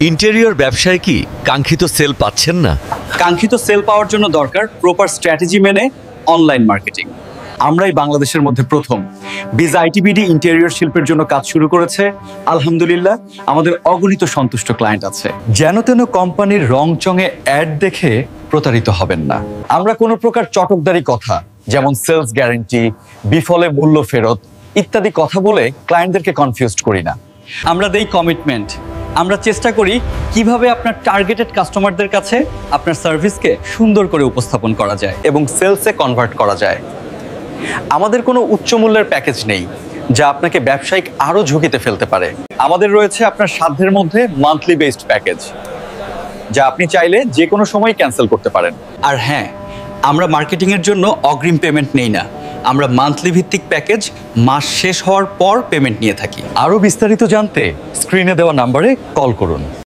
Interior ব্যবসায় কি কাঙ্ক্ষিত সেল পাচ্ছেন না? কাঙ্ক্ষিত সেল পাওয়ার জন্য দরকার প্রপার স্ট্র্যাটেজি মেনে অনলাইন মার্কেটিং। আমরাই বাংলাদেশের মধ্যে প্রথম বিজ আইটিবিডি ইন্টেরিয়র শিল্পের জন্য কাজ শুরু করেছে। আলহামদুলিল্লাহ, আমাদের অগণিত সন্তুষ্ট ক্লায়েন্ট আছে। যেন তেন কোম্পানির রং চঙে অ্যাড দেখে প্রতারিত হবেন না। আমরা কোনো প্রকার চটকদারি কথা যেমন সেলস গ্যারান্টি, বিফলে মূল্য ফেরত ইত্যাদি কথা বলে ক্লায়েন্টদেরকে কনফিউজড করি না। আমরা দেই কমিটমেন্ট। আমরা চেষ্টা করি কিভাবে আপনার টার্গেটেড কাস্টমারদের কাছে আপনার সার্ভিসকে সুন্দর করে উপস্থাপন করা যায় এবং সেলসে কনভার্ট করা যায়। আমাদের কোনো উচ্চ মূল্যের প্যাকেজ নেই যা আপনাকে ব্যবসায়িক আরো ঝুঁকিতে ফেলতে পারে। আমাদের রয়েছে আপনার সাধ্যের মধ্যে মান্থলি বেসড প্যাকেজ, যা আপনি চাইলে যে কোনো সময় ক্যান্সেল করতে পারেন। আর হ্যাঁ, আমরা মার্কেটিং এর জন্য অগ্রিম পেমেন্ট নেই না। আমরা মান্থলি ভিত্তিক প্যাকেজ মাস শেষ হওয়ার পর পেমেন্ট নিয়ে থাকি। আরো বিস্তারিত জানতে স্ক্রিনে দেওয়া নম্বরে কল করুন।